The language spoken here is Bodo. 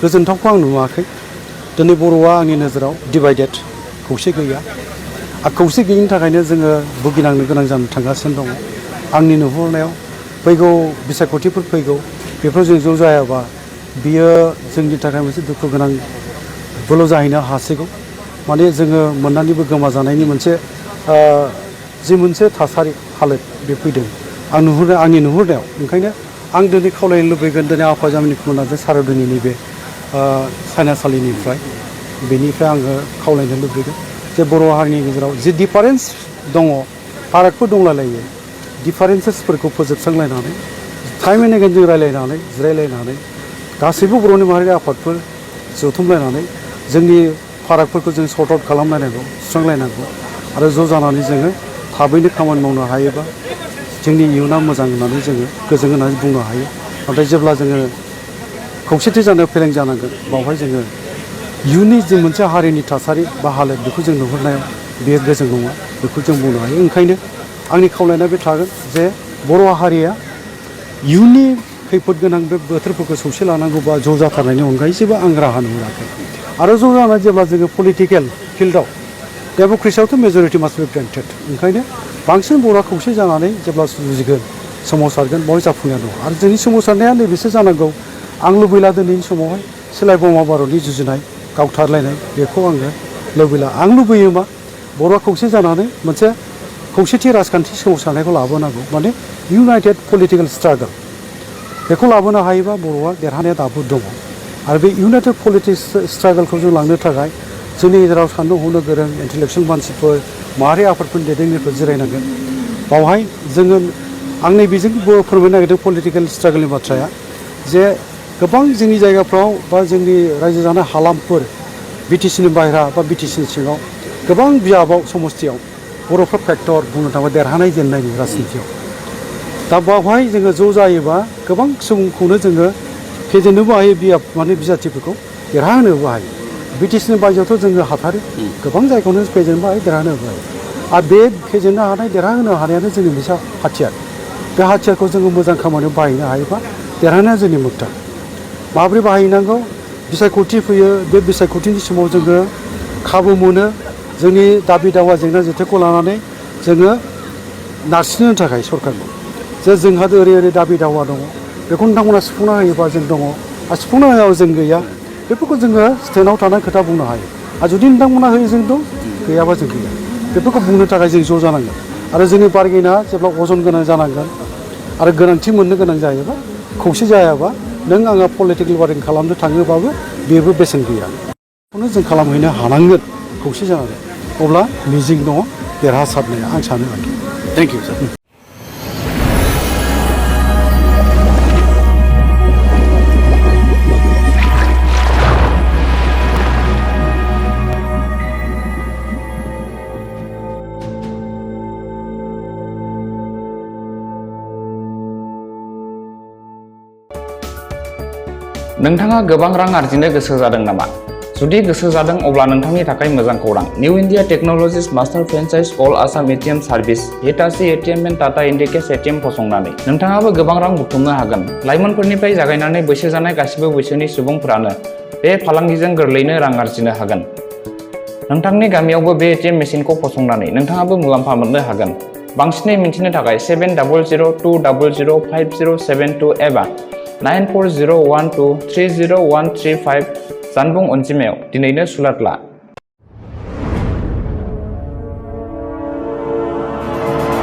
गोजोनथावखौ आं नुवाखै दिनै बर'आ आंनि नोजोराव डिभाइडेड खौसे गैया आरो खौसे गैयिनि थाखायनो जोङो भुगिनांनो गोनां जानो थांगासिनो दङ आंनि नुहुरनायाव फैगौ बिसायख'थिफोर फैगौ बेफोराव जों ज' जायाबा बियो जोंनि थाखाय मोनसे दुखु गोनां बोलो जाहैनो हासिगौ माने जोङो मोननानैबो गोमाजानायनि मोनसे जि मोनसे थासारि हालोद बे फैदों आंनि नुहुरनायाव ओंखायनो आं दिनै खावलायनो लुबैगोन दिनै आफा जामिनि खुलुमनानै सारादुनि नैबे सायनासालिनिफ्राय बेनिफ्राय आङो खावलायनो लुबैगोन जे बर' हारिनि गेजेराव जि डिफारेन्स दङ फारागफोर दंलायलायो डिफारेन्सेसफोरखौ फोजोबस्रांलायनानै टाइम एन्ड एगेन जों रायलायनानै जिरायलायनानै गासैबो बर'नि माहारि आफादफोर जथुमलायनानै जोंनि फारागफोरखौ जों सर्ट आउट खालामलायनांगौ सुस्रांलायनांगौ आरो ज' जानानै जोङो थाबैनो खामानि मावनो हायोबा जोंनि इयुना मोजां होननानै जोङो गोजोन होननानै बुंनो हायो नाथाय जेब्ला जोङो खौसेथि जानायाव फेलें जानांगोन बावहाय जोङो इयुननि जि मोनसे हारिनि थासारि बा हालोद बेखौ जों नुहुरनायाव बेयो गोजोन नङा बेखौ जों बुंनो हायो ओंखायनो आंनि खावलायनाया बे थागोन जे बर' हारिया इयुननि खैफोद गोनां बे बोथोरफोरखौ सौसि लानांगौबा ज' जाथारनायनि अनगायै जेबो आं राहा नुहुराखै आरो ज' जानानै जेब्ला जोङो पलिटिकेल फिल्डआव डेम'क्रेसियावथ' मेजरिटि मास्ट बि ग्रेन्टेड ओंखायनो बांसिन बर'आ खौसे जानानै जेब्ला जुजिगोन सोमावसारगोन बेवहाय जाफुंनाय दं आरो जोंनि सोमावसारनाया नैबेसो जानांगौ आं लुबैला दिनैनि समावहाय सोलाय बमा भारतनि जुजिनाय गावथारलायनाय बेखौ आङो लुबैला आं लुबैयो मा बर'आ खौसे जानानै मोनसे खौसेथि राजखान्थि सोमावसारनायखौ लाबोनांगौ माने इउनाइटेड पलिटिकेल स्ट्रागल बेखौ लाबोनो हायोबा बर'आ देरहानाया दाबो दङ आरो बे इउनाइटेड पलिटिक्स स्ट्रागलखौ जों लांनो थाखाय जोंनि गेजेराव साननो हनो गोरों इन्टेलेक्सुयेल मानसिफोर माहारि आफादफोरनि दैदेनगिरिफोर जिरायनांगोन बावहाय जोङो आं नैबेजों फोरमायनो नागिरदों पलिटिकेल स्ट्रागलनि बाथ्राया जे गोबां जोंनि जायगाफ्राव बा जोंनि रायजो जानाय हालामफोर बिटिसिनि बाहेरा बा बिटिसिनि सिङाव गोबां बिजाबाव समस्थियाव बर'फ्रा फेक्टर बुंनो थाङोबा देरहानाय जेननायनि राजनितियाव दा बावहाय जोङो ज' जायोबा गोबां सुबुंखौनो जोङो फेजेननोबो हायो बिजाथिफोरखौ देरहाहोनोबो हायो बिटिसिनि बायजोआवथ' जोङो हाथारो गोबां जायगायावनो फेजेननोबो हायो देरहाहोनोबो हायो आरो बे फेजेननो हानाय देरहाहोनो हानायानो जोंनि मोनसे हाथियार बे हाथियारखौ जोङो मोजां खामानियाव बाहायनो हायोबा देरहानाया जोंनि मोगथां माबोरै बाहायनांगौ बिसायख'थि फैयो बे बिसायख'थिनि समाव जोङो खाबु मोनो जोंनि दाबि दावा जेंना जेथोखौ लानानै जोङो नारसिननो थाखाय सरकारखौ जे जोंहा ओरै दाबि दावा दङ बेखौ नोंथांमोना सुफुंना होयोबा जों दङ आरो सुफुंना होयाबा जों गैया बेफोरखौ जोङो स्टेन्डआव थानानै खोथा बुंनो हायो आरो जुदि नोंथांमोना होयो जों दं गैयाबा जों गैया बेफोरखौ बुंनो थाखाय जों ज' जानांगोन आरो जोंनि बार्गेनिंआ जेब्ला अजन गोनां जानांगोन आरो गोनांथि मोननो गोनां जायोबा खौसे जायाबा नों आङो पलिटिकेल बार्गेनिं खालामनो थाङोबाबो बेबो बेसेन गैया बेखौनो जों खालामहैनो हानांगोन खौसे जानानै अब्ला मिजिं दङ देरहासारनाया आं सानो आरोखि थेंक इउ सार नोंथाङा गोबां रां आरजिनो गोसो जादों नामा? जुदि गोसो जादों अब्ला नोंथांनि थाखाय मोजां खौरां। New India technologies master franchise all Assam ATM service Hitachi ATM and Tata Indicash ATM फसंनानै नोंथाङाबो गोबां रां बुथुमनो हागोन। लाइमोनफोरनिफ्राय जागायनानै बैसो जानाय गासिबो बैसोनि सुबुंफोरानो बे फालांगिजों गोरलैनो रां आरजिनो हागोन। नोंथांनि गामियावबो बे एटिएम मेसिनखौ फसंनानै नोंथाङाबो मुलाम्फा मोननो हागोन। बांसिनै मिन्थिनो थाखाय 7002005072 एबा 9401230135 जानबुं अनजिमायाव दिनैनो सुलाद ला।